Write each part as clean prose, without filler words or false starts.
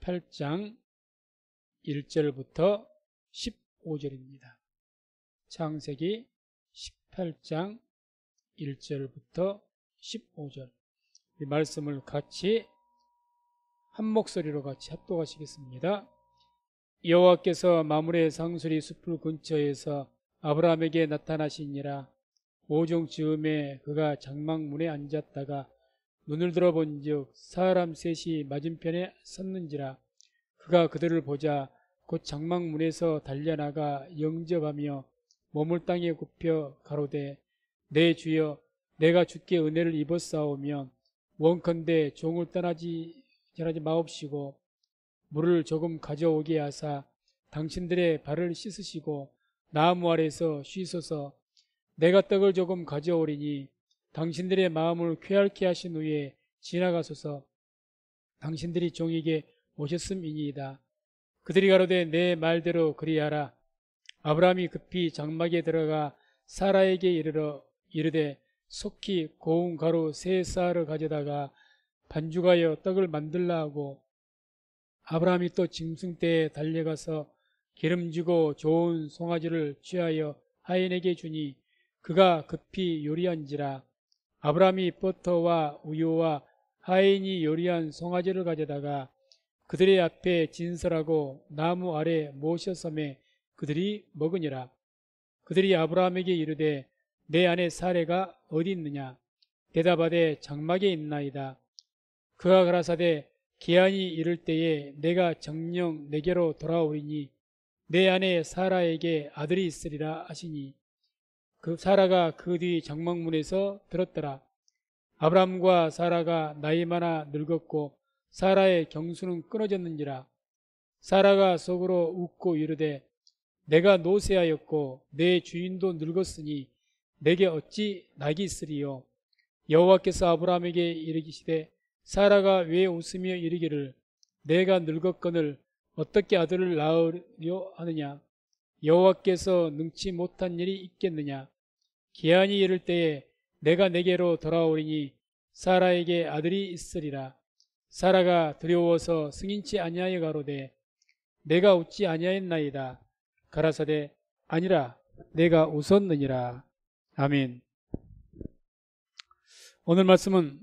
18장 1절부터 15절입니다. 창세기 18장 1절부터 15절 이 말씀을 같이 한 목소리로 같이 합독하시겠습니다. 여호와께서 마므레 상수리 숲을 근처에서 아브라함에게 나타나시니라. 오종 즈음에 그가 장막문에 앉았다가 눈을 들어본즉 사람 셋이 맞은편에 섰는지라. 그가 그들을 보자 곧 장막문에서 달려나가 영접하며 몸을 땅에 굽혀 가로되 내 주여 내가 주께 은혜를 입었사오며 원컨대 종을 떠나지 마옵시고 물을 조금 가져오게 하사 당신들의 발을 씻으시고 나무 아래서 쉬소서. 내가 떡을 조금 가져오리니 당신들의 마음을 쾌활케 하신 후에 지나가소서. 당신들이 종에게 오셨음이니이다. 그들이 가로되 내 말대로 그리하라. 아브라함이 급히 장막에 들어가 사라에게 이르되 속히 고운 가루 세 쌀을 가져다가 반죽하여 떡을 만들라 하고, 아브라함이 또 짐승떼에 달려가서 기름지고 좋은 송아지를 취하여 하인에게 주니 그가 급히 요리한지라. 아브라함이 버터와 우유와 하인이 요리한 송아지를 가져다가 그들의 앞에 진설하고 나무 아래 모셔섬에 그들이 먹으니라. 그들이 아브라함에게 이르되 내 아내 사레가 어디 있느냐? 대답하되 장막에 있나이다. 그가 가라사대 기한이 이를 때에 내가 정녕 내게로 돌아오리니 내 아내 사라에게 아들이 있으리라 하시니 그 사라가 그 뒤 장막문에서 들었더라. 아브라함과 사라가 나이 많아 늙었고 사라의 경수는 끊어졌는지라. 사라가 속으로 웃고 이르되 내가 노쇠하였고 내 주인도 늙었으니 내게 어찌 낙이 있으리요? 여호와께서 아브라함에게 이르시되 사라가 왜 웃으며 이르기를 내가 늙었거늘 어떻게 아들을 낳으려 하느냐? 여호와께서 능치 못한 일이 있겠느냐? 기한이 이를 때에 내가 내게로 돌아오리니 사라에게 아들이 있으리라. 사라가 두려워서 승인치 아니하여 가로되 내가 웃지 아니하였나이다. 가라사대 아니라 내가 웃었느니라. 아멘. 오늘 말씀은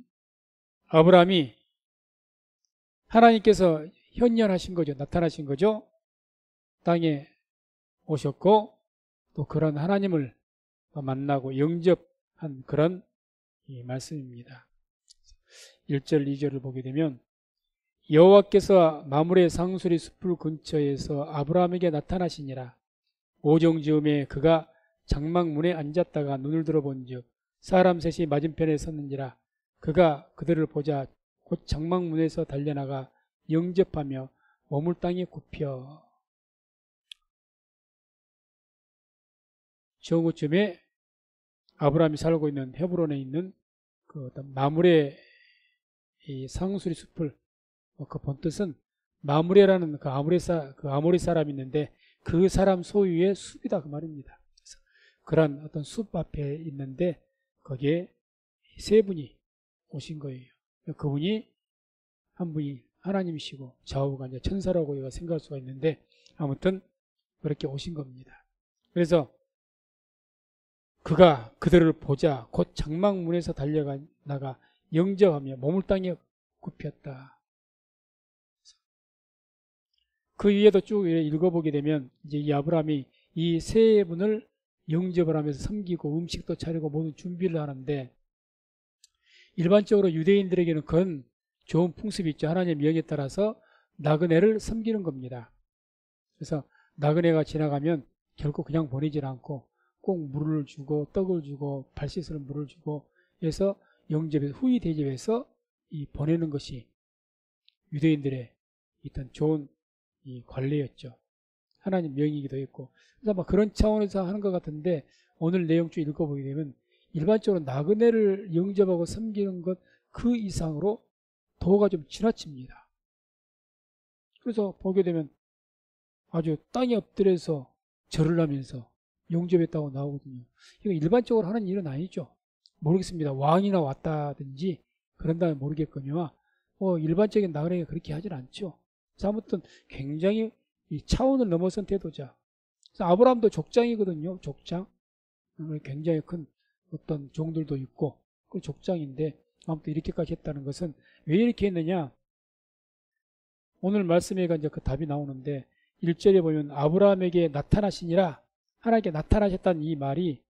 아브라함이 하나님께서 현현하신 거죠. 나타나신 거죠. 땅에 오셨고 또 그런 하나님을 만나고 영접한 그런 말씀입니다. 1절 2절을 보게 되면 여호와께서 마므레 상수리 숲을 근처에서 아브라함에게 나타나시니라. 오종 즈음에 그가 장막문에 앉았다가 눈을 들어본즉 사람 셋이 맞은편에 섰는지라. 그가 그들을 보자 곧 장막문에서 달려나가 영접하며 몸을 땅에 굽혀. 정오쯤에 아브라함이 살고 있는 헤브론에 있는 그 어떤 마므레 이 상수리 숲을 그 본뜻은 마므레라는 그 아모리 사람이 있는데 그 사람 소유의 숲이다 그 말입니다. 그래서 그런 어떤 숲 앞에 있는데 거기에 세 분이 오신 거예요. 그분이 한 분이 하나님이시고 좌우가 이제 천사라고 우리가 생각할 수가 있는데 아무튼 그렇게 오신 겁니다. 그래서 그가 그들을 보자 곧 장막문에서 달려나가 영접하며 몸을 땅에 굽혔다. 그 위에도 쭉 읽어보게 되면 이제 이 아브라함이 이 세 분을 영접을 하면서 섬기고 음식도 차리고 모든 준비를 하는데 일반적으로 유대인들에게는 그건 좋은 풍습이 있죠. 하나님의 명에 따라서 나그네를 섬기는 겁니다. 그래서 나그네가 지나가면 결코 그냥 보내질 않고 꼭 물을 주고 떡을 주고 발 씻을 물을 주고 해서 영접해서 후위 대접해서 보내는 것이 유대인들의 있던 좋은 이 관례였죠. 하나님 명이기도 했고 그래서 아마 그런 차원에서 하는 것 같은데 오늘 내용 쭉 읽어보게 되면 일반적으로 나그네를 영접하고 섬기는 것 그 이상으로 도가 좀 지나칩니다. 그래서 보게 되면 아주 땅에 엎드려서 절을 하면서 영접했다고 나오거든요. 이거 일반적으로 하는 일은 아니죠. 모르겠습니다. 왕이나 왔다든지 그런다면 모르겠거니와 일반적인 나그네가 그렇게 하질 않죠. 그래서 아무튼 굉장히 이 차원을 넘어선 태도자. 그래서 아브라함도 족장이거든요. 족장. 굉장히 큰 어떤 종들도 있고 그 족장인데 아무튼 이렇게까지 했다는 것은 왜 이렇게 했느냐. 오늘 말씀에 이제 그 답이 나오는데 1절에 보면 아브라함에게 나타나시니라 하나님께 나타나셨다는 이 말이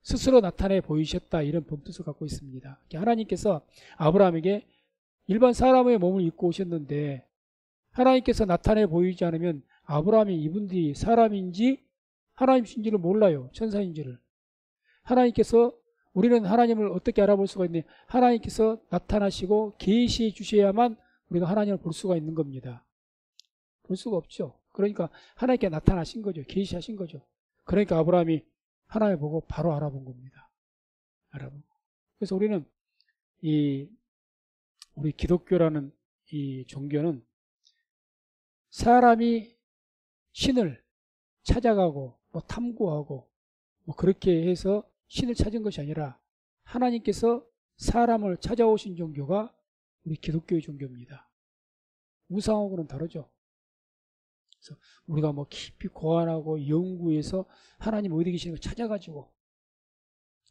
스스로 나타내 보이셨다 이런 본뜻을 갖고 있습니다. 하나님께서 아브라함에게 일반 사람의 몸을 입고 오셨는데 하나님께서 나타내 보이지 않으면 아브라함이 이분들이 사람인지 하나님인지를 몰라요. 천사인지를. 하나님께서 우리는 하나님을 어떻게 알아볼 수가 있느냐. 하나님께서 나타나시고 계시해 주셔야만 우리가 하나님을 볼 수가 있는 겁니다. 볼 수가 없죠. 그러니까 하나님께 나타나신 거죠. 계시하신 거죠. 그러니까 아브라함이 하나님을 보고 바로 알아본 겁니다. 알아보고. 그래서 우리는 우리 기독교라는 이 종교는 사람이 신을 찾아가고 뭐 탐구하고 뭐 그렇게 해서 신을 찾은 것이 아니라 하나님께서 사람을 찾아오신 종교가 우리 기독교의 종교입니다. 우상하고는 다르죠. 그래서 우리가 뭐 깊이 고안하고 연구해서 하나님 어디 계시는 걸 찾아가지고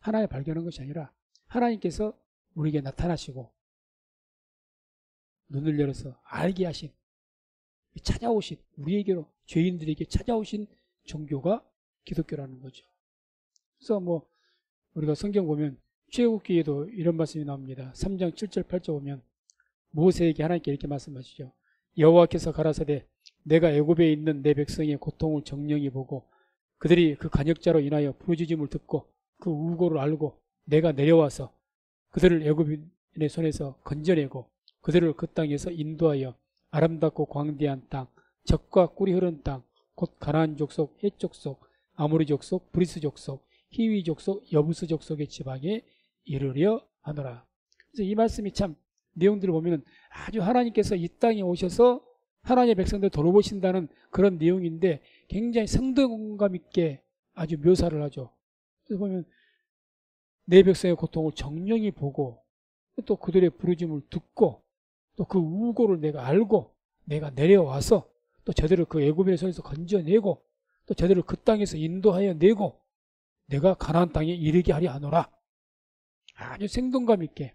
하나님을 발견한 것이 아니라 하나님께서 우리에게 나타나시고 눈을 열어서 알게 하신 찾아오신 우리에게로 죄인들에게 찾아오신 종교가 기독교라는 거죠. 그래서 뭐 우리가 성경 보면 출애굽기에도 이런 말씀이 나옵니다. 3장 7절 8절 보면 모세에게 하나님께 이렇게 말씀하시죠. 여호와께서 가라사대 내가 애굽에 있는 내 백성의 고통을 정령히 보고 그들이 그 간역자로 인하여 부르짖음을 듣고 그 우고를 알고 내가 내려와서 그들을 애굽인의 손에서 건져내고 그들을 그 땅에서 인도하여 아름답고 광대한 땅, 젖과 꿀이 흐른 땅, 곧 가나안 족속, 헷 족속, 아모리 족속, 브리스 족속, 히위 족속, 여부스 족속의 지방에 이르려 하노라. 그래서 이 말씀이 참 내용들을 보면 아주 하나님께서 이 땅에 오셔서 하나님의 백성들 돌아보신다는 그런 내용인데 굉장히 생동감 있게 아주 묘사를 하죠. 그래서 보면 내 백성의 고통을 정령히 보고 또 그들의 부르짖음을 듣고 또 그 우고를 내가 알고 내가 내려와서 또 저들을 그 애굽인의 손에서 건져내고 또 저들을 그 땅에서 인도하여 내고 내가 가나안 땅에 이르게 하리 하노라. 아주 생동감 있게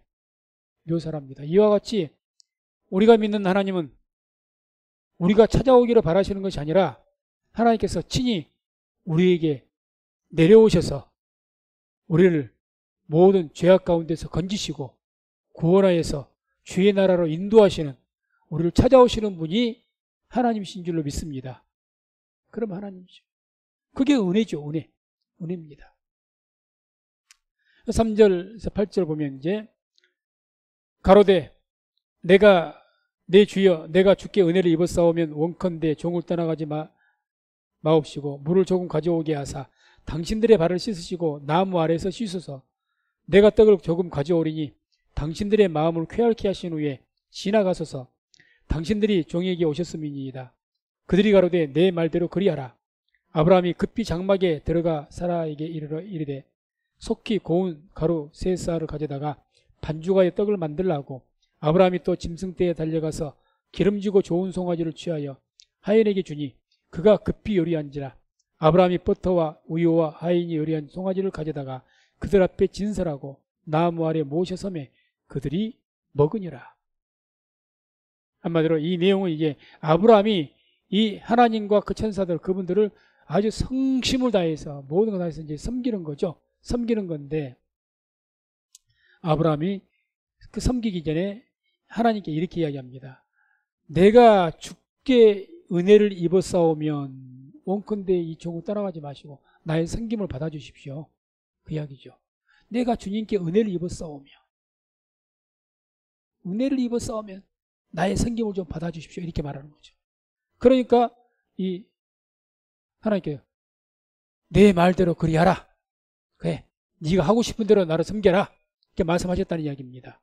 묘사를 합니다. 이와 같이 우리가 믿는 하나님은 우리가 찾아오기를 바라시는 것이 아니라 하나님께서 친히 우리에게 내려오셔서 우리를 모든 죄악 가운데서 건지시고 구원하여서 주의 나라로 인도하시는 우리를 찾아오시는 분이 하나님이신 줄로 믿습니다. 그럼 하나님이죠. 그게 은혜죠. 은혜입니다. 3절에서 8절 보면 이제 가로되 내 주여 내가 주께 은혜를 입었사오면 원컨대 종을 떠나가지 마옵시고 물을 조금 가져오게 하사 당신들의 발을 씻으시고 나무 아래에서 씻으소서. 내가 떡을 조금 가져오리니 당신들의 마음을 쾌활케 하신 후에 지나가소서. 당신들이 종에게 오셨음이니이다. 그들이 가로되 내 말대로 그리하라. 아브라함이 급히 장막에 들어가 사라에게 이르되 속히 고운 가루 세 쌀을 가져다가 반죽하여 떡을 만들라고. 아브라함이 또 짐승떼에 달려가서 기름지고 좋은 송아지를 취하여 하인에게 주니 그가 급히 요리한지라. 아브라함이 버터와 우유와 하인이 요리한 송아지를 가져다가 그들 앞에 진설하고 나무 아래 모셔 섬에 그들이 먹으니라. 한마디로 이 내용은 이게 아브라함이 이 하나님과 그 천사들 그분들을 아주 성심을 다해서 모든 걸 다해서 이제 섬기는 거죠. 섬기는 건데 아브라함이 그 섬기기 전에 하나님께 이렇게 이야기합니다. 내가 주께 은혜를 입었사오면 원컨대 이 종을 따라가지 마시고 나의 섬김을 받아주십시오. 그 이야기죠. 내가 주님께 은혜를 입었사오면 나의 섬김을 좀 받아주십시오. 이렇게 말하는 거죠. 그러니까 이 하나님께 내 말대로 그리하라. 그래, 네가 하고 싶은 대로 나를 섬겨라. 이렇게 말씀하셨다는 이야기입니다.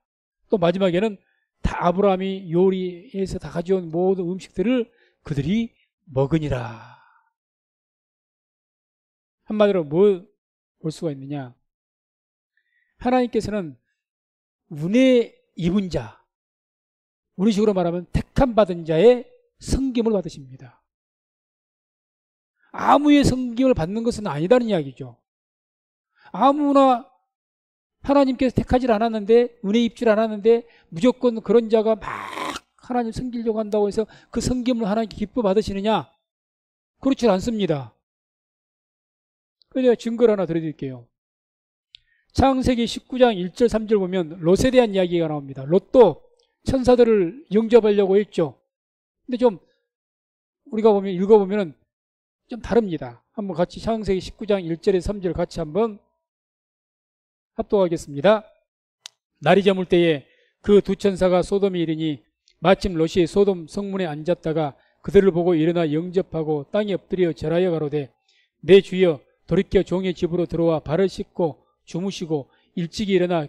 또 마지막에는 다 아브라함이 요리해서 다 가져온 모든 음식들을 그들이 먹으니라. 한마디로 뭘 볼 수가 있느냐. 하나님께서는 은혜 입은 자, 우리 식으로 말하면 택함 받은 자의 섬김을 받으십니다. 아무의 섬김을 받는 것은 아니다는 이야기죠. 아무나 하나님께서 택하지 않았는데, 은혜 입질 않았는데 무조건 그런 자가 막 하나님 섬기려고 한다고 해서 그 섬김을 하나님께 기뻐 받으시느냐? 그렇지 않습니다. 그래서 제가 증거를 하나 드려드릴게요. 창세기 19장 1절 3절 보면 롯에 대한 이야기가 나옵니다. 롯도 천사들을 영접하려고 했죠. 근데 좀 우리가 보면 읽어보면 좀 다릅니다. 한번 같이 창세기 19장 1절에서 3절 같이 한번 합독하겠습니다. 날이 저물 때에 그 두 천사가 소돔에 이르니 마침 롯이 소돔 성문에 앉았다가 그들을 보고 일어나 영접하고 땅에 엎드려 절하여 가로되 내 주여 돌이켜 종의 집으로 들어와 발을 씻고 주무시고 일찍이 일어나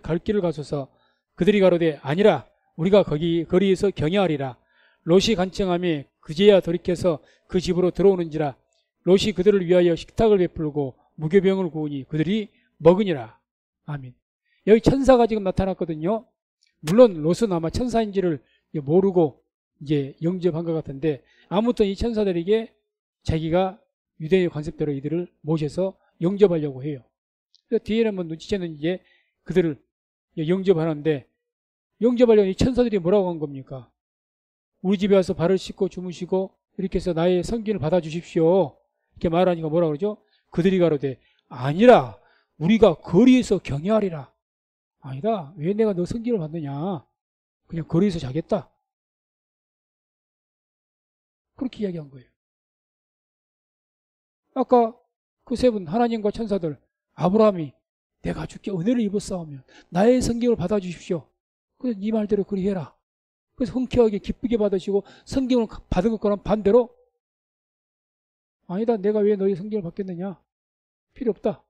갈 길을 가소서. 그들이 가로되 아니라 우리가 거리에서 경외하리라. 롯이 간청하며 그제야 돌이켜서 그 집으로 들어오는지라. 롯이 그들을 위하여 식탁을 베풀고 무교병을 구우니 그들이 먹으니라. 아멘. 여기 천사가 지금 나타났거든요. 물론 롯은 아마 천사인지를 모르고 이제 영접한 것 같은데, 아무튼 이 천사들에게 자기가 유대의 관습대로 이들을 모셔서 영접하려고 해요. 그래서 뒤에는 뭐 눈치채는 이제 그들을 영접하는데, 영접하려고 이 천사들이 뭐라고 한 겁니까? 우리 집에 와서 발을 씻고 주무시고 이렇게 해서 나의 성기를 받아주십시오. 이렇게 말하니까 뭐라 그러죠? 그들이 가로되 아니라 우리가 거리에서 경외하리라. 아니다. 왜 내가 너 성기를 받느냐? 그냥 거리에서 자겠다. 그렇게 이야기한 거예요. 아까 그 세 분 하나님과 천사들, 아브라함이 내가 주께 은혜를 입었사오면 나의 성경을 받아주십시오. 그래서 네 말대로 그리 해라. 그래서 흔쾌하게 기쁘게 받으시고 성경을 받은 것과는 반대로 아니다. 내가 왜 너의 성경을 받겠느냐? 필요 없다.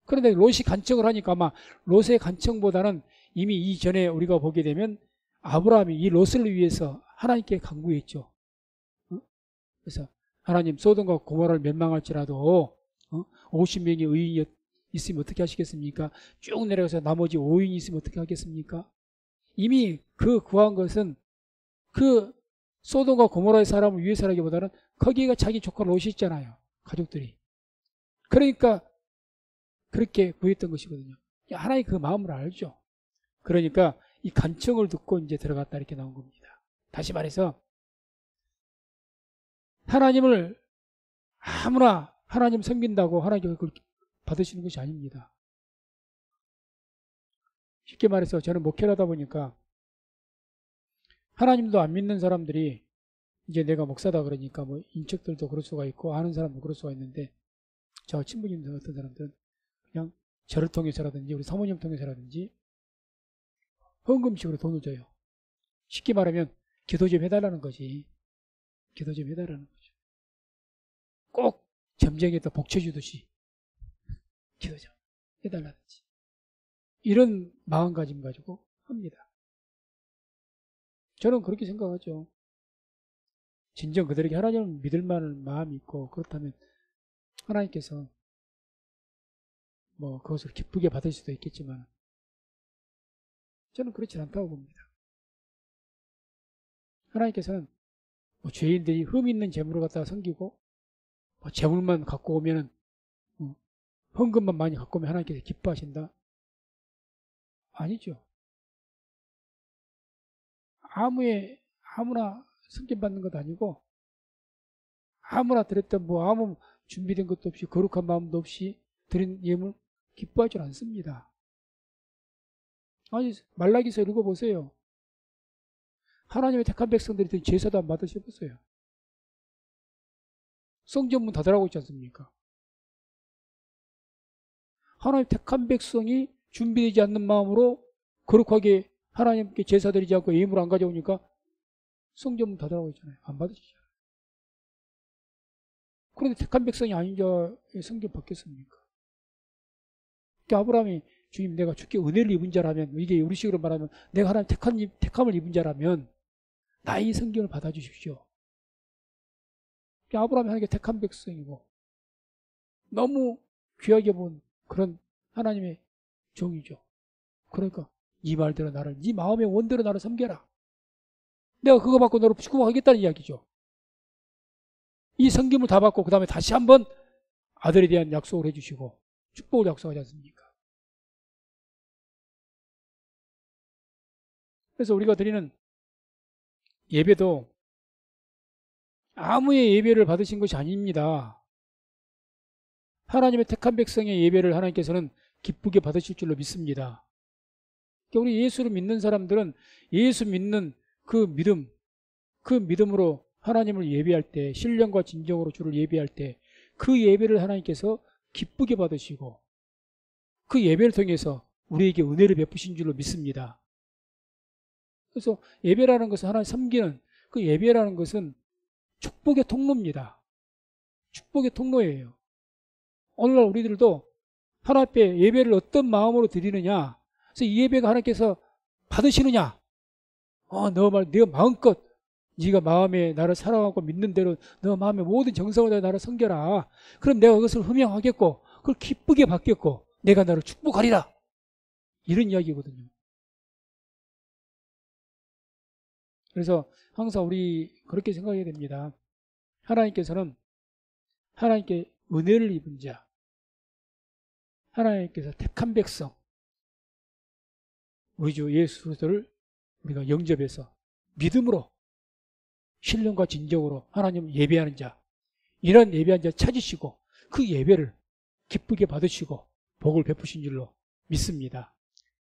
그런데 롯이 간청을 하니까 아마 롯의 간청보다는 이미 이전에 우리가 보게 되면 아브라함이 이 롯을 위해서 하나님께 간구했죠. 그래서 하나님 소돔과 고모라를 멸망할지라도 50명의 의인이 있으면 어떻게 하시겠습니까? 쭉 내려가서 나머지 5인이 있으면 어떻게 하겠습니까? 이미 그 구한 것은 그 소돔과 고모라의 사람을 위해서라기보다는 거기가 자기 조카 롯이 있잖아요. 가족들이. 그러니까 그렇게 구했던 것이거든요. 하나님 그 마음을 알죠. 그러니까 이 간청을 듣고 이제 들어갔다 이렇게 나온 겁니다. 다시 말해서 하나님을 아무나 하나님 섬긴다고 하나님께서 그걸 받으시는 것이 아닙니다. 쉽게 말해서 저는 목회를 하다 보니까 하나님도 안 믿는 사람들이 이제 내가 목사다 그러니까 뭐 인척들도 그럴 수가 있고 아는 사람도 그럴 수가 있는데, 저 친구님들 어떤 사람들은 그냥 저를 통해서라든지 우리 사모님 통해서라든지 헌금식으로 돈을 줘요. 쉽게 말하면 기도 좀 해달라는 거지. 기도 좀 해달라는 거죠. 꼭 점쟁이에다 복채 주듯이 기도 좀 해달라든지 이런 마음가짐 가지고 합니다. 저는 그렇게 생각하죠. 진정 그들에게 하나님을 믿을 만한 마음이 있고 그렇다면 하나님께서 뭐 그것을 기쁘게 받을 수도 있겠지만 저는 그렇지 않다고 봅니다. 하나님께서는 뭐 죄인들이 흠 있는 재물을 갖다가 섬기고 뭐 재물만 갖고 오면은 헌금만 많이 갖고 오면 하나님께서 기뻐하신다? 아니죠. 아무나 섬김받는 것도 아니고 아무나 드렸던 뭐 아무 준비된 것도 없이 거룩한 마음도 없이 드린 예물 기뻐하지 않습니다. 아니 말라기서 읽어보세요. 하나님의 택한 백성들이 든 제사도 안 받으셔보세요. 성전문 닫으라고 있지 않습니까? 하나님 택한 백성이 준비되지 않는 마음으로 거룩하게 하나님께 제사 드리지 않고 예물 안 가져오니까 성전문 닫으라고 있잖아요. 안 받으시잖아요. 그런데 택한 백성이 아닌 자의 성전 받겠습니까? 그러니까 아브라함이 주님 내가 주께 은혜를 입은 자라면, 이게 우리식으로 말하면 내가 하나님 택함을 입은 자라면 나의 성경을 받아주십시오. 그러니까 아브라함이 하나님께 택한 백성이고 너무 귀하게 본 그런 하나님의 종이죠. 그러니까 네 말대로 나를, 네 마음의 원대로 나를 섬겨라. 내가 그거 받고 너를 축복하겠다는 이야기죠. 이 성김을 다 받고 그 다음에 다시 한번 아들에 대한 약속을 해주시고 축복을 약속하지 않습니까? 그래서 우리가 드리는 예배도 아무의 예배를 받으신 것이 아닙니다. 하나님의 택한 백성의 예배를 하나님께서는 기쁘게 받으실 줄로 믿습니다. 그러니까 우리 예수를 믿는 사람들은 예수 믿는 그 믿음으로 하나님을 예배할 때, 신령과 진정으로 주를 예배할 때 그 예배를 하나님께서 기쁘게 받으시고 그 예배를 통해서 우리에게 은혜를 베푸신 줄로 믿습니다. 그래서 예배라는 것은 하나님 섬기는 그 예배라는 것은 축복의 통로입니다. 축복의 통로예요. 오늘날 우리들도 하나님 앞에 예배를 어떤 마음으로 드리느냐, 그래서 이 예배가 하나님께서 받으시느냐, 네 마음껏 네가 마음에 나를 사랑하고 믿는 대로 너 마음의 모든 정성을 나를 섬겨라. 그럼 내가 그것을 흠양하겠고 그걸 기쁘게 받겠고 내가 너를 축복하리라. 이런 이야기거든요. 그래서 항상 우리 그렇게 생각해야 됩니다. 하나님께서는 하나님께 은혜를 입은 자, 하나님께서 택한 백성, 우리 주 예수 그리스도를 우리가 영접해서 믿음으로 신령과 진정으로 하나님을 예배하는 자, 이런 예배한 자 찾으시고 그 예배를 기쁘게 받으시고 복을 베푸신 줄로 믿습니다.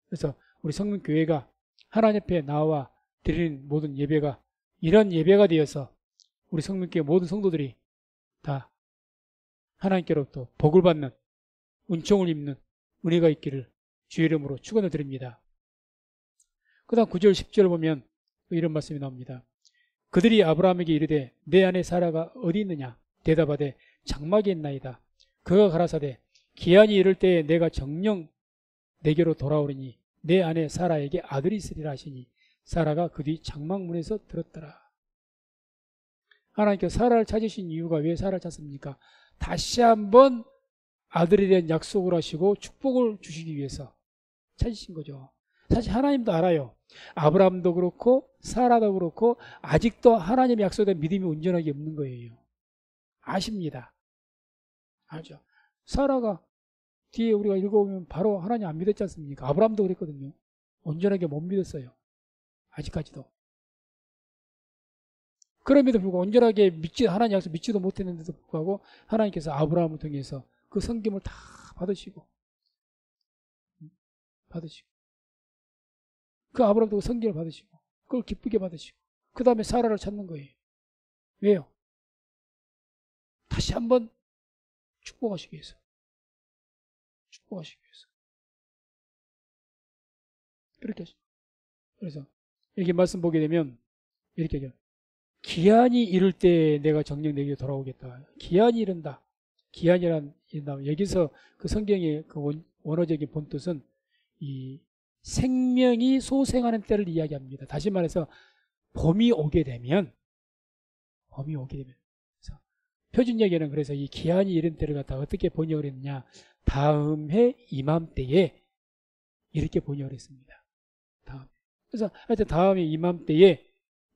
그래서 우리 성문교회가 하나님 앞에 나와 드리는 모든 예배가 이런 예배가 되어서 우리 성문교회 모든 성도들이 다 하나님께로부터 복을 받는 은총을 입는 은혜가 있기를 주의 이름으로 축원을 드립니다. 그 다음 9절 10절 보면 이런 말씀이 나옵니다. 그들이 아브라함에게 이르되 내 아내 사라가 어디 있느냐? 대답하되 장막에 있나이다. 그가 가라사대 기한이 이를 때에 내가 정녕 내게로 돌아오리니 내 아내 사라에게 아들이 있으리라 하시니 사라가 그 뒤 장막문에서 들었더라. 하나님께서 사라를 찾으신 이유가 왜 사라를 찾습니까? 다시 한번 아들에 대한 약속을 하시고 축복을 주시기 위해서 찾으신 거죠. 사실 하나님도 알아요. 아브라함도 그렇고 사라도 그렇고 아직도 하나님의 약속에 대한 믿음이 온전하게 없는 거예요. 아십니다. 알죠? 사라가 뒤에 우리가 읽어보면 바로 하나님 안 믿었지 않습니까? 아브라함도 그랬거든요. 온전하게 못 믿었어요. 아직까지도. 그럼에도 불구하고 온전하게 하나님 약속 믿지도 못했는데도 불구하고 하나님께서 아브라함을 통해서 그 성김을 다 받으시고 그 아브라함도 그 성김을 받으시고 그걸 기쁘게 받으시고 그 다음에 사라를 찾는 거예요. 왜요? 다시 한번 축복하시기 위해서. 그렇게 하시죠. 그래서 이렇게 말씀 보게 되면 이렇게 하죠. 기한이 이를 때 내가 정녕 내게 돌아오겠다. 기한이 이른다. 기한이란 여기서 그 성경의 그 원어적인 본뜻은 이 생명이 소생하는 때를 이야기합니다. 다시 말해서 봄이 오게 되면 그래서 표준 얘기는 그래서 이 기한이 이른 때를 갖다 어떻게 번역을 했느냐, 다음 해 이맘때에 이렇게 번역을 했습니다. 그래서 하여튼 다음에 이맘때에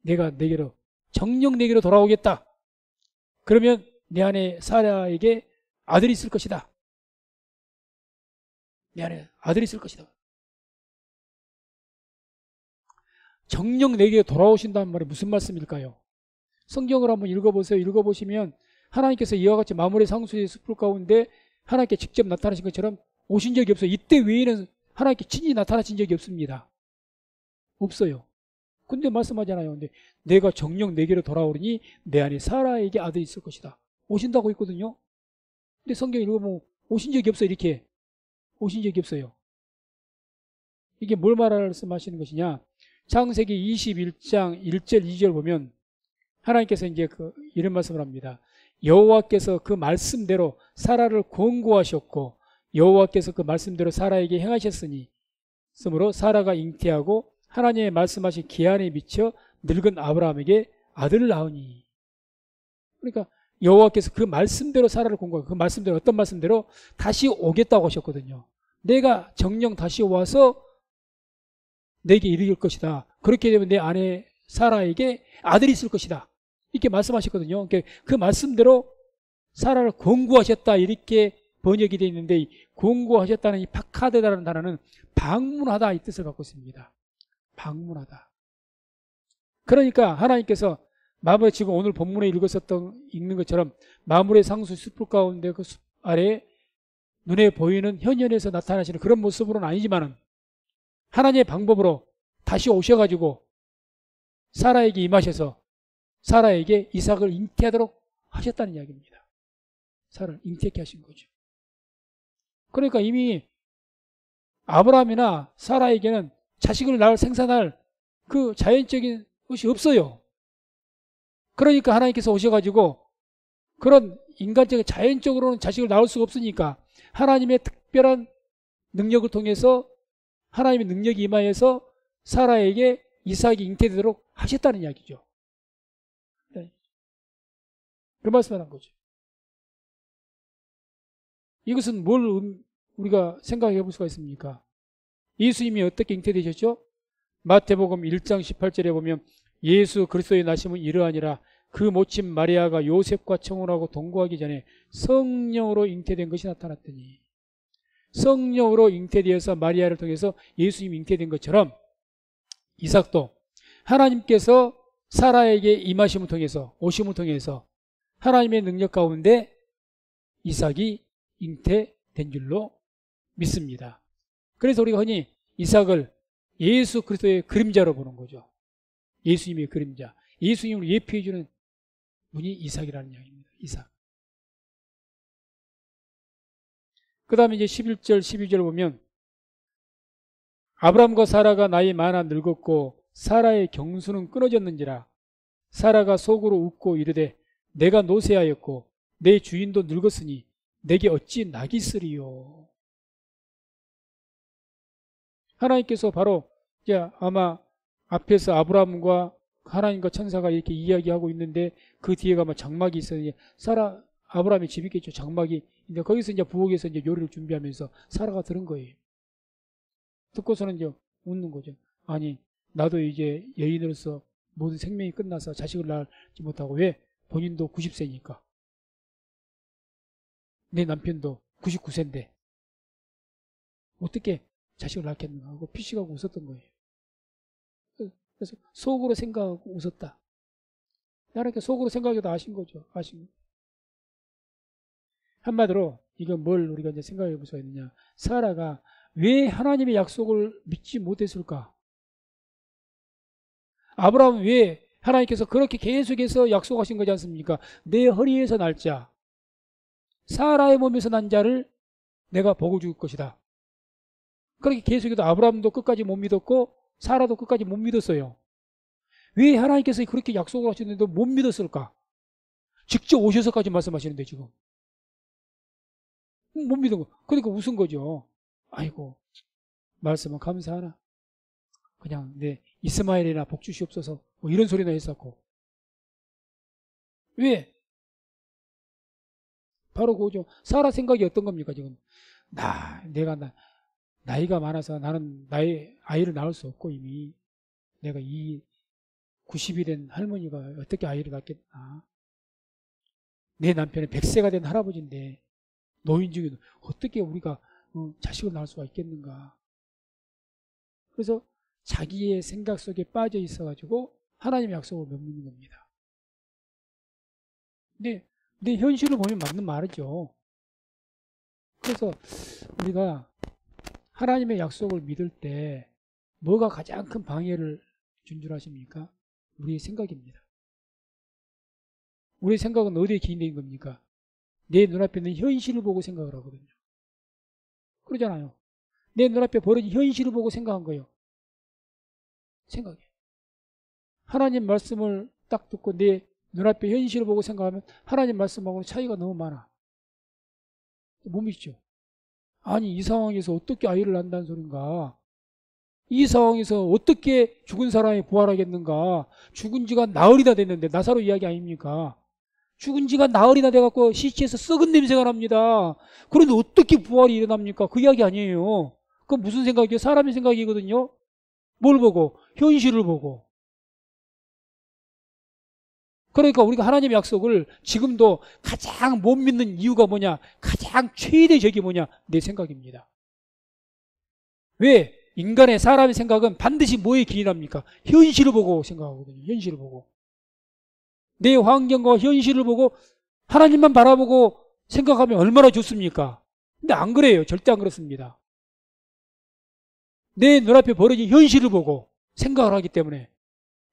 내가 내게로 정녕 내게로 돌아오겠다. 그러면 내 안에 사라에게 아들이 있을 것이다. 내 안에 아들이 있을 것이다. 정녕 내게 돌아오신다는 말이 무슨 말씀일까요? 성경을 한번 읽어보세요. 읽어보시면 하나님께서 이와 같이 마무리 상수의 숲을 가운데 하나님께 직접 나타나신 것처럼 오신 적이 없어요. 이때 외에는 하나님께 친히 나타나신 적이 없습니다. 없어요. 근데 말씀하잖아요. 근데 내가 정녕 내게로 돌아오리니 내 안에 사라에게 아들이 있을 것이다. 오신다고 했거든요. 근데 성경 읽어보면 오신 적이 없어요. 이렇게 오신 적이 없어요. 이게 뭘 말씀하시는 것이냐? 창세기 21장 1절 2절 보면 하나님께서 이제 이런 말씀을 합니다. 여호와께서 그 말씀대로 사라를 권고하셨고 여호와께서 그 말씀대로 사라에게 행하셨으니 그러므로 사라가 잉태하고 하나님의 말씀하신 기한에 미쳐 늙은 아브라함에게 아들을 낳으니. 그러니까 여호와께서 그 말씀대로 사라를 권고하고 그 말씀대로 어떤 말씀대로 다시 오겠다고 하셨거든요. 내가 정녕 다시 와서 내게 이르길 것이다. 그렇게 되면 내 아내 사라에게 아들이 있을 것이다. 이렇게 말씀하셨거든요. 그 말씀대로 사라를 권고하셨다 이렇게 번역이 되어 있는데, 이 권고하셨다는 이 파카드라는 단어는 방문하다 이 뜻을 갖고 있습니다. 방문하다. 그러니까 하나님께서 마물의, 지금 오늘 본문에 읽는 것처럼 마물의 상수 숲을 가운데 그 숲 아래에 눈에 보이는 현현에서 나타나시는 그런 모습으로는 아니지만은 하나님의 방법으로 다시 오셔가지고 사라에게 임하셔서 사라에게 이삭을 잉태하도록 하셨다는 이야기입니다. 사라를 잉태케 하신 거죠. 그러니까 이미 아브라함이나 사라에게는 자식을 생산할 그 자연적인 것이 없어요. 그러니까 하나님께서 오셔가지고 그런 인간적인 자연적으로는 자식을 낳을 수가 없으니까 하나님의 특별한 능력을 통해서 하나님의 능력이 임하여서 사라에게 이삭이 잉태되도록 하셨다는 이야기죠. 그 말씀을 한 거죠. 이것은 뭘 우리가 생각해 볼 수가 있습니까? 예수님이 어떻게 잉태되셨죠? 마태복음 1장 18절에 보면 예수 그리스도의 나심은 이러하니라 그 모친 마리아가 요셉과 청혼하고 동거하기 전에 성령으로 잉태된 것이 나타났더니, 성령으로 잉태되어서 마리아를 통해서 예수님이 잉태된 것처럼 이삭도 하나님께서 사라에게 임하심을 통해서, 오심을 통해서 하나님의 능력 가운데 이삭이 잉태된 줄로 믿습니다. 그래서 우리가 흔히 이삭을 예수 그리스도의 그림자로 보는 거죠. 예수님의 그림자, 예수님을 예표해주는 분이 이삭이라는 이야기입니다. 이삭. 그 다음에 이제 11절 12절 보면 아브람과 사라가 나이 많아 늙었고 사라의 경수는 끊어졌는지라 사라가 속으로 웃고 이르되 내가 노쇠하였고 내 주인도 늙었으니 내게 어찌 낙이 있으리요. 하나님께서 바로 이제 아마 앞에서 아브라함과 하나님과 천사가 이렇게 이야기하고 있는데 그 뒤에 가면 장막이 있어요. 사라, 아브라함의 집이 있겠죠. 장막이. 근데 거기서 이제 부엌에서 이제 요리를 준비하면서 사라가 들은 거예요. 듣고서는 이제 웃는 거죠. 아니, 나도 이제 여인으로서 모든 생명이 끝나서 자식을 낳지 못하고, 왜? 본인도 90세니까. 내 남편도 99세인데 어떻게 자식을 낳겠는가 하고 피식하고 웃었던 거예요. 그래서 속으로 생각하고 웃었다. 하나님께 속으로 생각해도 아신 거죠. 아신 거. 한마디로 이건 뭘 우리가 이제 생각해 볼 수가 있느냐. 사라가 왜 하나님의 약속을 믿지 못했을까? 아브라함은 왜 하나님께서 그렇게 계속해서 약속하신 거지 않습니까? 내 허리에서 날 자, 사라의 몸에서 난 자를 내가 복을 줄 것이다. 그렇게 계속해도 아브라함도 끝까지 못 믿었고 사라도 끝까지 못 믿었어요. 왜 하나님께서 그렇게 약속을 하셨는데도 못 믿었을까? 직접 오셔서까지 말씀하시는데 지금 못 믿은 거. 그러니까 웃은 거죠. 아이고, 말씀은 감사하나? 그냥 내 이스마엘이나 복 주시옵소서 뭐 이런 소리나 했었고. 왜? 바로 그거죠. 사라 생각이 어떤 겁니까 지금? 내가 나이가 많아서 나는 나의 아이를 낳을 수 없고 이미 내가 이 90이 된 할머니가 어떻게 아이를 낳겠나. 내 남편은 100세가 된 할아버지인데 노인 중에도 어떻게 우리가 자식을 낳을 수가 있겠는가. 그래서 자기의 생각 속에 빠져 있어가지고 하나님의 약속을 못 믿는 겁니다. 근데 현실을 보면 맞는 말이죠. 그래서 우리가 하나님의 약속을 믿을 때 뭐가 가장 큰 방해를 준 줄 아십니까? 우리의 생각입니다. 우리의 생각은 어디에 기인된 겁니까? 내 눈앞에 있는 현실을 보고 생각을 하거든요. 그러잖아요. 내 눈앞에 벌어진 현실을 보고 생각한 거예요. 생각해. 하나님 말씀을 딱 듣고 내 눈앞에 현실을 보고 생각하면 하나님 말씀하고는 차이가 너무 많아. 못 믿죠. 아니, 이 상황에서 어떻게 아이를 낳는다는 소린가? 이 상황에서 어떻게 죽은 사람이 부활하겠는가? 죽은 지가 나흘이나 됐는데, 나사로 이야기 아닙니까? 죽은 지가 나흘이나 돼갖고 시체에서 썩은 냄새가 납니다. 그런데 어떻게 부활이 일어납니까? 그 이야기 아니에요. 그건 무슨 생각이에요? 사람의 생각이거든요. 뭘 보고? 현실을 보고. 그러니까 우리가 하나님의 약속을 지금도 가장 못 믿는 이유가 뭐냐? 가장 최대적이 뭐냐? 내 생각입니다. 왜? 인간의 사람의 생각은 반드시 뭐에 기인합니까? 현실을 보고 생각하거든요. 현실을 보고. 내 환경과 현실을 보고 하나님만 바라보고 생각하면 얼마나 좋습니까? 근데 안 그래요. 절대 안 그렇습니다. 내 눈앞에 벌어진 현실을 보고 생각을 하기 때문에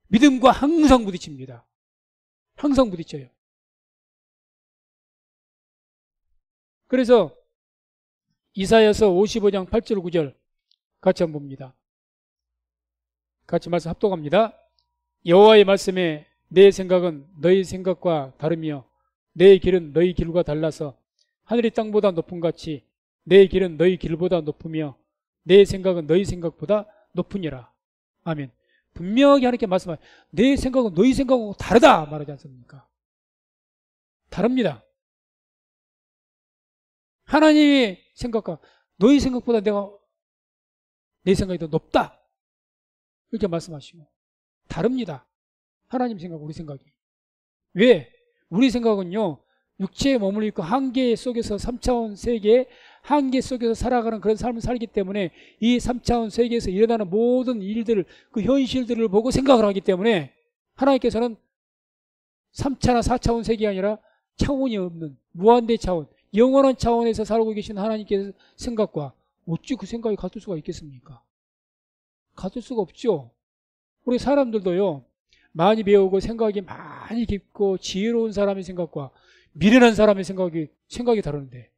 믿음과 항상 부딪힙니다. 항상 부딪혀요. 그래서 이사야서 55장 8절 9절 같이 한번 봅니다. 같이 말씀 합독합니다. 여호와의 말씀에 내 생각은 너희 생각과 다르며 내 길은 너희 길과 달라서 하늘이 땅보다 높은 같이 내 길은 너희 길보다 높으며 내 생각은 너희 생각보다 높으니라. 아멘. 분명히 하나님께 말씀하세요. 내 생각은 너희 생각하고 다르다 말하지 않습니까? 다릅니다. 하나님의 생각과 너희 생각보다 내 생각이 더 높다 이렇게 말씀하시고 다릅니다. 하나님 생각, 우리 생각이. 왜? 우리 생각은요, 육체에 머물러 있고 한계 속에서 3차원 세계, 한계 속에서 살아가는 그런 삶을 살기 때문에 이 3차원 세계에서 일어나는 모든 일들, 그 현실들을 보고 생각을 하기 때문에 하나님께서는 3차나 4차원 세계가 아니라 차원이 없는 무한대 차원, 영원한 차원에서 살고 계신 하나님께서 생각과 어찌 그 생각이 같을 수가 있겠습니까? 같을 수가 없죠. 우리 사람들도요, 많이 배우고 생각이 많이 깊고 지혜로운 사람의 생각과 미련한 사람의 생각이 다르는데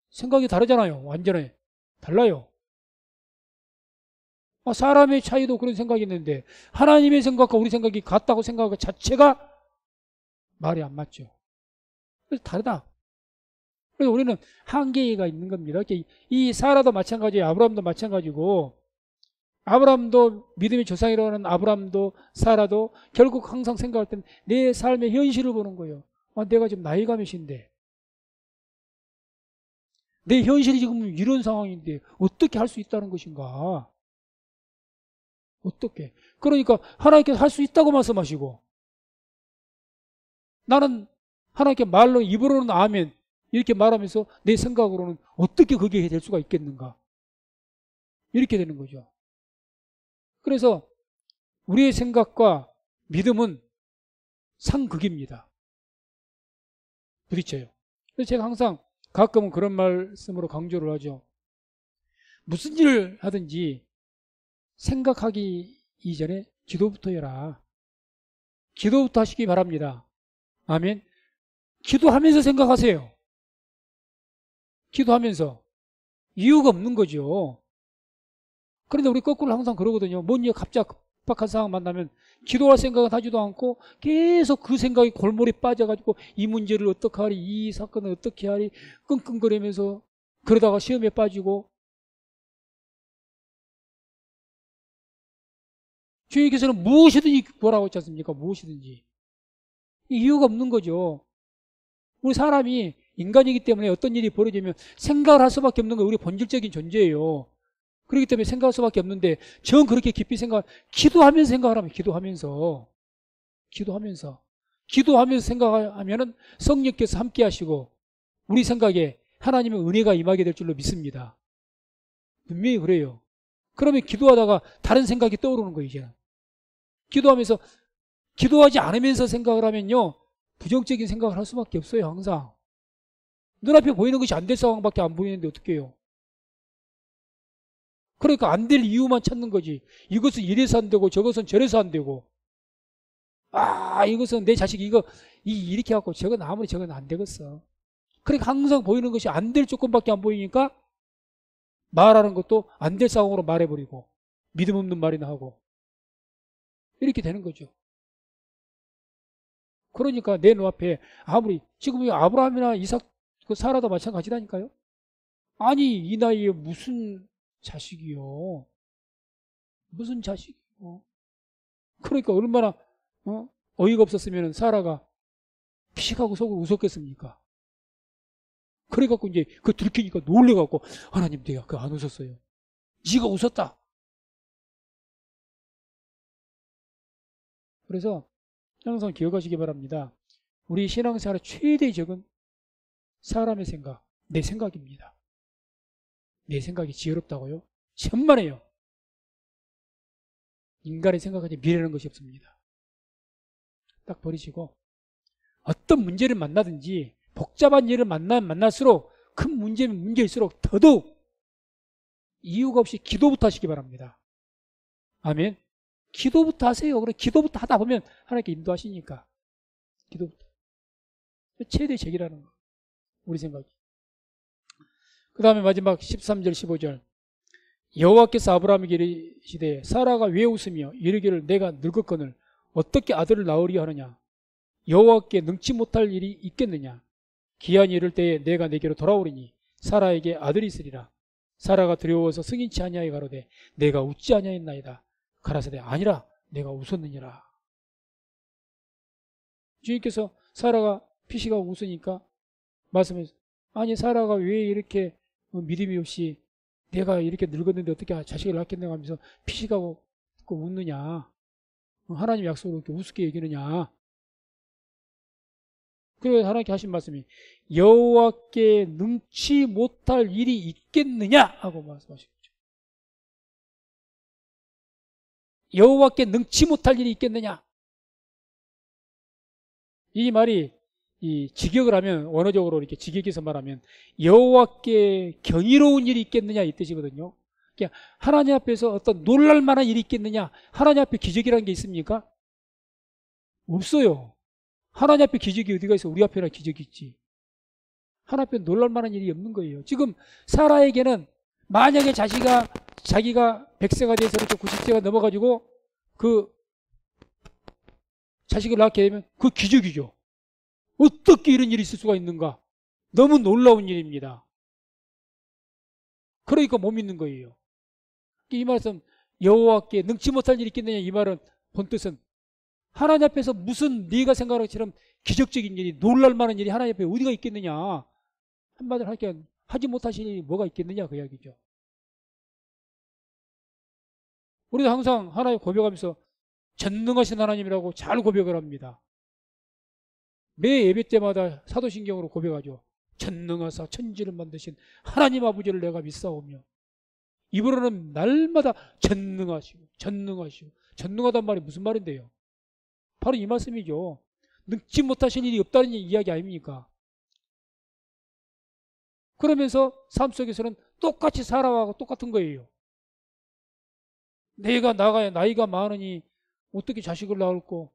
생각이 다르잖아요. 완전히 달라요. 사람의 차이도 그런 생각이 있는데 하나님의 생각과 우리 생각이 같다고 생각하는 것 자체가 말이 안 맞죠. 그래서 다르다. 그래서 우리는 한계가 있는 겁니다. 이 사라도 마찬가지예요. 아브라함도 마찬가지고 아브라함도 믿음의 조상이라는 아브라함도 사라도 결국 항상 생각할 때는 내 삶의 현실을 보는 거예요. 내가 지금 나이가 몇인데 내 현실이 지금 이런 상황인데 어떻게 할 수 있다는 것인가? 어떻게? 그러니까 하나님께서 할 수 있다고 말씀하시고 나는 하나님께 말로 입으로는 아멘 이렇게 말하면서 내 생각으로는 어떻게 그게 될 수가 있겠는가? 이렇게 되는 거죠. 그래서 우리의 생각과 믿음은 상극입니다. 부딪혀요. 그래서 제가 항상 가끔은 그런 말씀으로 강조를 하죠. 무슨 일을 하든지 생각하기 이전에 기도부터 해라. 기도부터 하시기 바랍니다. 아멘. 기도하면서 생각하세요. 기도하면서. 이유가 없는 거죠. 그런데 우리 거꾸로 항상 그러거든요. 뭔 갑자기 급박한 상황 만나면 기도할 생각은 하지도 않고 계속 그 생각이 골몰이 빠져가지고 이 문제를 어떻게 하리, 이 사건을 어떻게 하리 끙끙거리면서 그러다가 시험에 빠지고 주님께서는 무엇이든지 뭐라고 했지 않습니까? 무엇이든지. 이유가 없는 거죠. 우리 사람이 인간이기 때문에 어떤 일이 벌어지면 생각을 할 수밖에 없는 거 우리 본질적인 존재예요. 그렇기 때문에 생각할 수밖에 없는데 전 그렇게 깊이 기도하면서 생각을 하면 기도하면서 생각하면은 성령께서 함께 하시고 우리 생각에 하나님의 은혜가 임하게 될 줄로 믿습니다. 분명히 그래요. 그러면 기도하다가 다른 생각이 떠오르는 거예요. 이제 기도하지 않으면서 생각을 하면요 부정적인 생각을 할 수밖에 없어요. 항상 눈앞에 보이는 것이 안 될 상황밖에 안 보이는데 어떻게 해요? 그러니까 안 될 이유만 찾는 거지. 이것은 이래서 안 되고 저것은 저래서 안 되고 이것은 내 자식이 이렇게 해갖고 저건 아무리 저건 안 되겠어. 그러니까 항상 보이는 것이 안 될 조건밖에 안 보이니까 말하는 것도 안 될 상황으로 말해버리고 믿음 없는 말이나 하고 이렇게 되는 거죠. 그러니까 내 눈앞에 아무리 지금 아브라함이나 이삭 그 사라도 마찬가지라니까요. 아니 이 나이에 무슨 자식이요? 무슨 자식이요? 그러니까 얼마나 어이가 없었으면 사라가 피식하고 속으로 웃었겠습니까? 그래갖고 이제 그 들키니까 놀래갖고 하나님 내가 안 웃었어요. 네가 웃었다. 그래서 항상 기억하시기 바랍니다. 우리 신앙생활의 최대의 적은 사람의 생각, 내 생각입니다. 내 생각이 지혜롭다고요? 천만에요. 인간의 생각하지 미래라는 것이 없습니다. 딱 버리시고 어떤 문제를 만나든지 복잡한 일을 만날수록 큰 문제면 문제일수록 더더욱 이유가 없이 기도부터 하시기 바랍니다. 아멘. 기도부터 하세요. 그래 기도부터 하다 보면 하나님께 인도하시니까 기도부터. 최대 적이라는 거. 우리 생각이. 그 다음에 마지막 13절 15절 여호와께서 아브라함에게 이르시되 사라가 왜 웃으며 이르기를 내가 늙었거늘 어떻게 아들을 낳으려 하느냐 여호와께 능치 못할 일이 있겠느냐 기한이 이를 때에 내가 내게로 돌아오리니 사라에게 아들이 있으리라 사라가 두려워서 승인치 아니하여 가로되 내가 웃지 아니하였나이다 가라사대 아니라 내가 웃었느니라. 주님께서 사라가 피시가 웃으니까 말씀해서 아니 사라가 왜 이렇게 믿음이 없이 내가 이렇게 늙었는데 어떻게 자식을 낳겠냐고 하면서 피시가 웃느냐 하나님 약속으로 이렇게 우습게 여기느냐. 그래서 하나님께 하신 말씀이 여호와께 능치 못할 일이 있겠느냐 하고 말씀하신 거죠. 여호와께 능치 못할 일이 있겠느냐. 이 말이 이 직역을 하면 원어적으로 이렇게 직역해서 말하면 여호와께 경이로운 일이 있겠느냐 이 뜻이거든요. 그러니까 하나님 앞에서 어떤 놀랄 만한 일이 있겠느냐. 하나님 앞에 기적이라는 게 있습니까? 없어요. 하나님 앞에 기적이 어디가 있어? 우리 앞에나 기적이 있지. 하나님 앞에 놀랄 만한 일이 없는 거예요. 지금 사라에게는 만약에 자기가 100세가 돼서 이렇게 90세가 넘어가지고 그 자식을 낳게 되면 그 기적이죠. 어떻게 이런 일이 있을 수가 있는가? 너무 놀라운 일입니다. 그러니까 못 믿는 거예요. 이 말씀 여호와께 능치 못할 일이 있겠느냐 이 말은 본뜻은 하나님 앞에서 무슨 네가 생각하는 것처럼 기적적인 일이 놀랄 만한 일이 하나님 앞에 어디가 있겠느냐. 한마디로 할게 하지 못하실 일이 뭐가 있겠느냐 그 이야기죠. 우리도 항상 하나님 고백하면서 전능하신 하나님이라고 잘 고백을 합니다. 매 예배 때마다 사도신경으로 고백하죠. 전능하사 천지를 만드신 하나님 아버지를 내가 믿사오며 입으로는 날마다 전능하시고 전능하단 말이 무슨 말인데요? 바로 이 말씀이죠. 능지 못하신 일이 없다는 이야기 아닙니까? 그러면서 삶 속에서는 똑같이 살아가고 똑같은 거예요. 내가 나이가 많으니 어떻게 자식을 낳을꼬?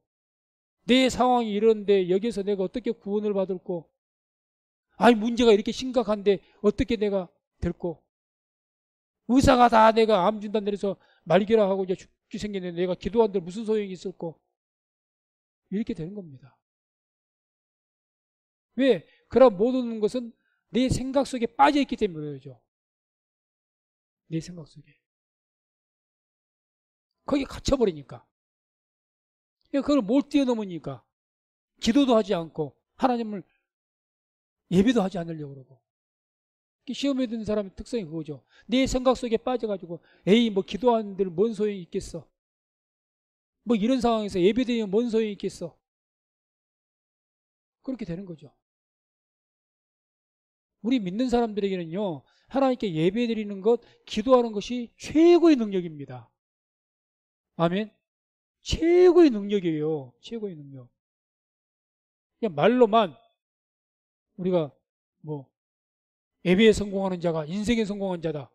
내 상황이 이런데 여기서 내가 어떻게 구원을 받을꼬? 아니 문제가 이렇게 심각한데 어떻게 내가 될꼬? 의사가 다 내가 암 준다는 데서 말기라 하고 이제 죽기 생겼는데 내가 기도한들 무슨 소용이 있을꼬? 이렇게 되는 겁니다. 왜? 그런 모든 것은 내 생각 속에 빠져있기 때문에 그러죠. 내 생각 속에. 거기 갇혀버리니까. 그걸 못 뛰어넘으니까 기도도 하지 않고 하나님을 예배도 하지 않으려고 그러고. 시험에 드는 사람의 특성이 그거죠. 내 생각 속에 빠져가지고 에이 뭐 기도하는데 뭔 소용이 있겠어. 뭐 이런 상황에서 예배드리면 뭔 소용이 있겠어. 그렇게 되는 거죠. 우리 믿는 사람들에게는요 하나님께 예배드리는 것, 기도하는 것이 최고의 능력입니다. 아멘. 최고의 능력이에요. 최고의 능력. 그냥 말로만 우리가 뭐 예배에 성공하는 자가 인생에 성공한 자다.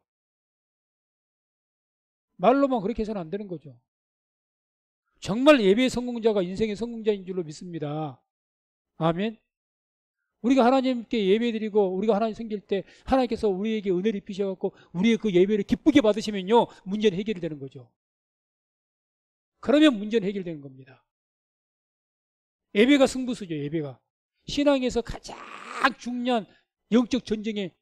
말로만 그렇게 해서는 안 되는 거죠. 정말 예배의 성공자가 인생의 성공자인 줄로 믿습니다. 아멘. 우리가 하나님께 예배드리고 우리가 하나님 섬길 때 하나님께서 우리에게 은혜를 입히셔갖고 우리의 그 예배를 기쁘게 받으시면요 문제는 해결이 되는 거죠. 그러면 문제는 해결되는 겁니다. 예배가 승부수죠. 예배가 신앙에서 가장 중요한 영적 전쟁의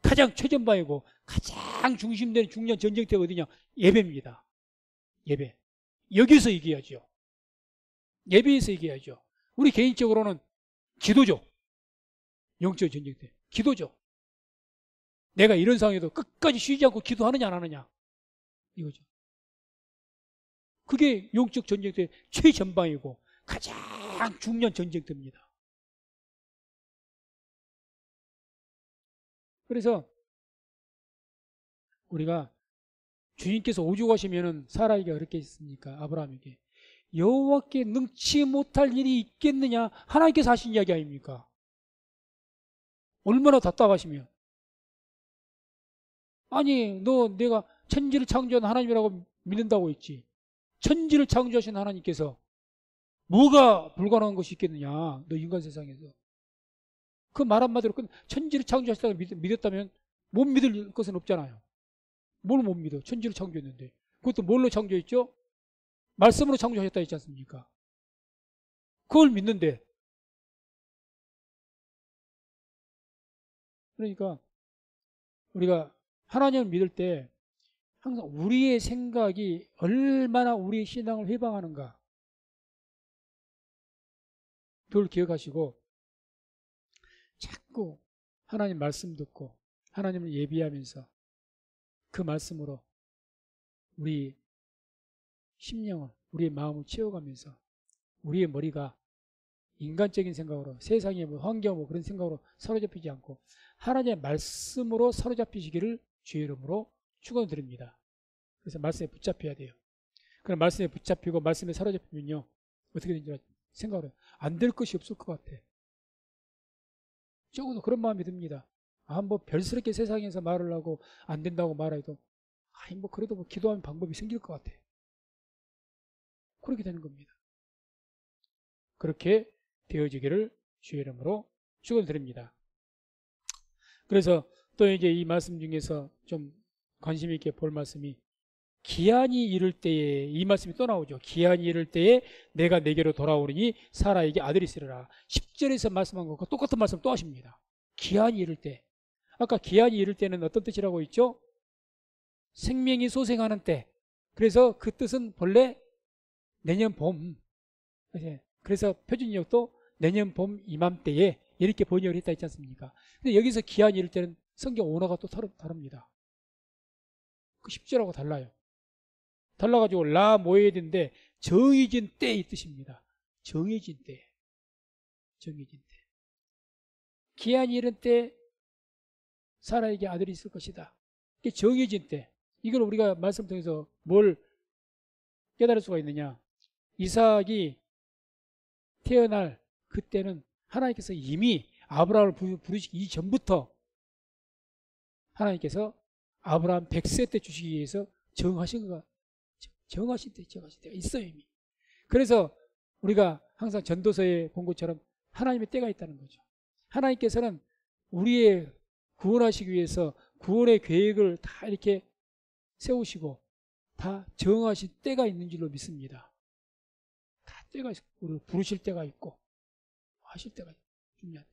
가장 최전방이고 가장 중심되는 중요한 전쟁터가 어디냐? 예배입니다. 예배. 여기서 이겨야죠. 예배에서 이겨야죠. 우리 개인적으로는 기도죠. 영적 전쟁터 기도죠. 내가 이런 상황에도 끝까지 쉬지 않고 기도하느냐 안 하느냐 이거죠. 그게 영적 전쟁터의 최전방이고 가장 중요한 전쟁터입니다. 그래서 우리가 주님께서 오죽하시면은 사라에게 그렇게 했습니까? 아브라함에게 여호와께 능치 못할 일이 있겠느냐? 하나님께서 하신 이야기 아닙니까? 얼마나 답답하시면 아니 너 내가 천지를 창조한 하나님이라고 믿는다고 했지. 천지를 창조하신 하나님께서 뭐가 불가능한 것이 있겠느냐? 너 인간 세상에서 그 말 한마디로 천지를 창조하셨다고 믿었다면 못 믿을 것은 없잖아요. 뭘 못 믿어? 천지를 창조했는데 그것도 뭘로 창조했죠? 말씀으로 창조하셨다 했지 않습니까? 그걸 믿는데 그러니까 우리가 하나님을 믿을 때 항상 우리의 생각이 얼마나 우리의 신앙을 해방하는가 그걸 기억하시고 자꾸 하나님 말씀 듣고 하나님을 예비하면서 그 말씀으로 우리 심령을 우리의 마음을 채워가면서 우리의 머리가 인간적인 생각으로 세상의 뭐 환경 뭐 그런 생각으로 사로잡히지 않고 하나님의 말씀으로 사로잡히시기를 주의 이름으로 축원드립니다. 그래서 말씀에 붙잡혀야 돼요. 그럼 말씀에 붙잡히고 말씀에 사로잡히면요 어떻게 되는지 생각을 해요. 안 될 것이 없을 것 같아. 적어도 그런 마음이 듭니다. 뭐 별스럽게 세상에서 말을 하고 안 된다고 말해도 뭐 그래도 뭐 기도하면 방법이 생길 것 같아. 그렇게 되는 겁니다. 그렇게 되어지기를 주의 이름으로 축원드립니다. 그래서 또 이제 이 말씀 중에서 좀 관심 있게 볼 말씀이 기한이 이를 때에 이 말씀이 또 나오죠. 기한이 이를 때에 내가 내게로 돌아오느니 사라에게 아들이 있으리라. 10절에서 말씀한 것과 똑같은 말씀 또 하십니다. 기한이 이를 때. 아까 기한이 이를 때는 어떤 뜻이라고 했죠? 생명이 소생하는 때. 그래서 그 뜻은 본래 내년 봄. 그래서 표준역도 내년 봄 이맘때에 이렇게 번역을 했다 했지 않습니까? 근데 여기서 기한이 이를 때는 성경 언어가 또 다릅니다. 그 10절하고 달라요. 달라가지고 라 모에드인데 정해진 때 이 뜻입니다. 정해진 때. 정해진 때. 기한이 이른 때 사라에게 아들이 있을 것이다. 이게 정해진 때. 이걸 우리가 말씀 통해서 뭘 깨달을 수가 있느냐. 이삭이 태어날 그때는 하나님께서 이미 아브라함을 부르시기 이전부터 하나님께서 아브라함 100세 때 주시기 위해서 정하신 때가 있어요 이미. 그래서 우리가 항상 전도서에 본 것처럼 하나님의 때가 있다는 거죠. 하나님께서는 우리의 구원하시기 위해서 구원의 계획을 다 이렇게 세우시고 다 정하신 때가 있는 줄로 믿습니다. 다 때가 있고 우리를 부르실 때가 있고 하실 때가 중요한데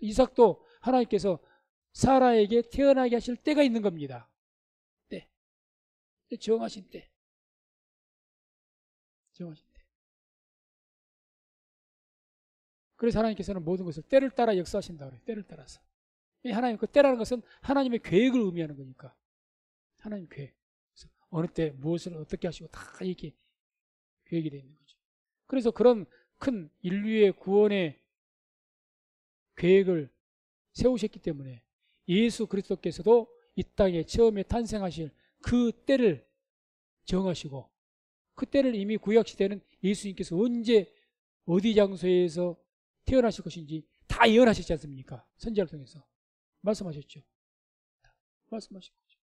이삭도 하나님께서 사라에게 태어나게 하실 때가 있는 겁니다. 때. 정하신 때. 정하신 때. 그래서 하나님께서는 모든 것을 때를 따라 역사하신다고 그래요. 때를 따라서. 하나님 그 때라는 것은 하나님의 계획을 의미하는 거니까. 하나님 계획. 그래서 어느 때 무엇을 어떻게 하시고 다 이렇게 계획이 되어 있는 거죠. 그래서 그런 큰 인류의 구원의 계획을 세우셨기 때문에 예수 그리스도께서도 이 땅에 처음에 탄생하실 그 때를 정하시고 그 때를 이미 구약시대는 예수님께서 언제 어디 장소에서 태어나실 것인지 다 예언하셨지 않습니까? 선지자를 통해서 말씀하셨죠. 말씀하신 거죠.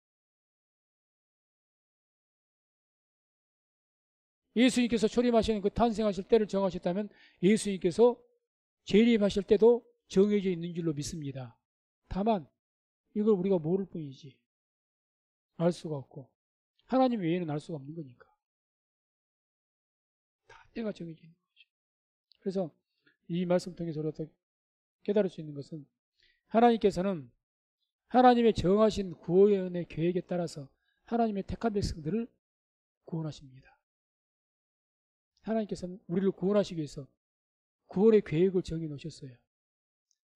예수님께서 초림하시는 그 탄생하실 때를 정하셨다면 예수님께서 재림하실 때도 정해져 있는 줄로 믿습니다. 다만 이걸 우리가 모를 뿐이지 알 수가 없고 하나님 외에는 알 수가 없는 거니까 다 때가 정해져 있는 거죠. 그래서 이 말씀 통해서 우리가 깨달을 수 있는 것은 하나님께서는 하나님의 정하신 구원의 계획에 따라서 하나님의 택한 백성들을 구원하십니다. 하나님께서는 우리를 구원하시기 위해서 구원의 계획을 정해 놓으셨어요.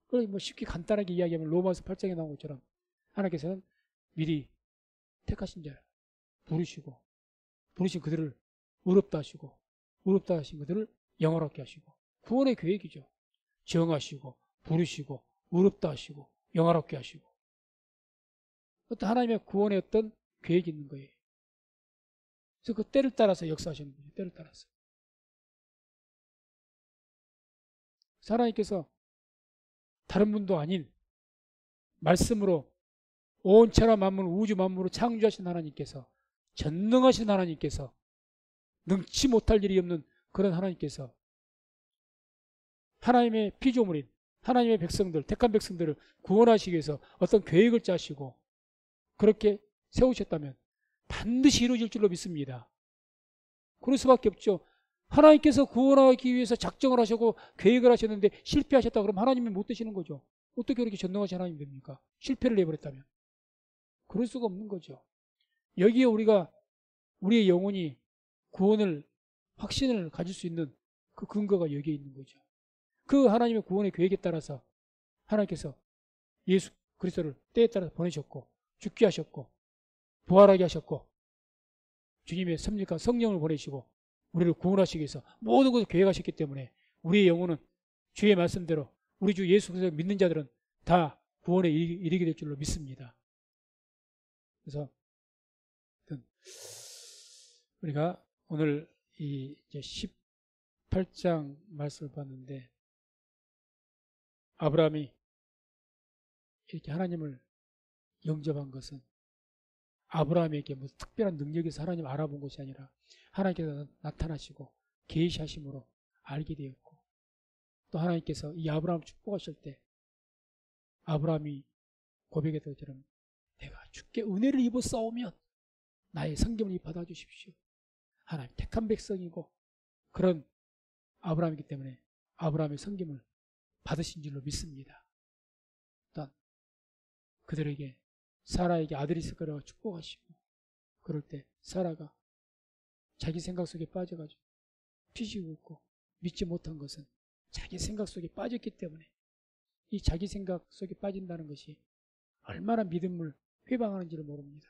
그걸 뭐 쉽게 간단하게 이야기하면 로마서 8장에 나온 것처럼 하나님께서는 미리 택하신 자를 부르신 그들을 의롭다 하시고 의롭다 하신 그들을 영원하게 하시고, 구원의 계획이죠. 정하시고 부르시고 의롭다 하시고 영화롭게 하시고, 어떤 하나님의 구원의 어떤 계획이 있는 거예요. 그래서 그 때를 따라서 역사하시는 거죠. 때를 따라서. 하나님께서 다른 분도 아닌 말씀으로 온 천하 만물 우주 만물을 창조하신 하나님께서, 전능하신 하나님께서, 능치 못할 일이 없는 그런 하나님께서 하나님의 피조물인 하나님의 백성들, 택한 백성들을 구원하시기 위해서 어떤 계획을 짜시고 그렇게 세우셨다면 반드시 이루어질 줄로 믿습니다. 그럴 수밖에 없죠. 하나님께서 구원하기 위해서 작정을 하시고 계획을 하셨는데 실패하셨다 그러면 하나님이 못 되시는 거죠. 어떻게 그렇게 전능하신 하나님이 됩니까? 실패를 해버렸다면. 그럴 수가 없는 거죠. 여기에 우리가 우리의 영혼이 구원을, 확신을 가질 수 있는 그 근거가 여기에 있는 거죠. 그 하나님의 구원의 계획에 따라서 하나님께서 예수 그리스도를 때에 따라서 보내셨고, 죽게 하셨고, 부활하게 하셨고, 주님의 섭리과 성령을 보내시고 우리를 구원하시기 위해서 모든 것을 계획하셨기 때문에 우리의 영혼은 주의 말씀대로 우리 주 예수 그리스도를 믿는 자들은 다 구원에 이르게 될 줄로 믿습니다. 그래서 우리가 오늘 이 이제 18장 말씀을 봤는데, 아브라함이 이렇게 하나님을 영접한 것은 아브라함에게 무슨 특별한 능력에서 하나님 알아본 것이 아니라 하나님께서 나타나시고 계시하심으로 알게 되었고, 또 하나님께서 이 아브라함을 축복하실 때 아브라함이 고백했던 것처럼 내가 주께 은혜를 입어 싸우면 나의 성경을 받아주십시오. 하나님 택한 백성이고 그런 아브라함이기 때문에 아브라함의 성김을 받으신 줄로 믿습니다. 일단 그들에게, 사라에게 아들이 있을 거라고 축복하시고, 그럴 때 사라가 자기 생각 속에 빠져가지고 피식고 있고, 믿지 못한 것은 자기 생각 속에 빠졌기 때문에, 이 자기 생각 속에 빠진다는 것이 얼마나 믿음을 회방하는지를 모릅니다.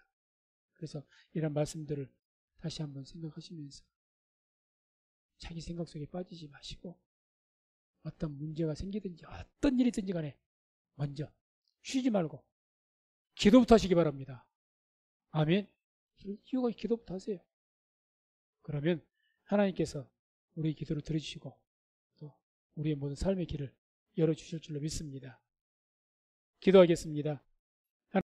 그래서 이런 말씀들을 다시 한번 생각하시면서 자기 생각 속에 빠지지 마시고, 어떤 문제가 생기든지 어떤 일이든지 간에 먼저 쉬지 말고 기도부터 하시기 바랍니다. 아멘. 이유가 기도부터 하세요. 그러면 하나님께서 우리 기도를 들어주시고 또 우리의 모든 삶의 길을 열어주실 줄로 믿습니다. 기도하겠습니다.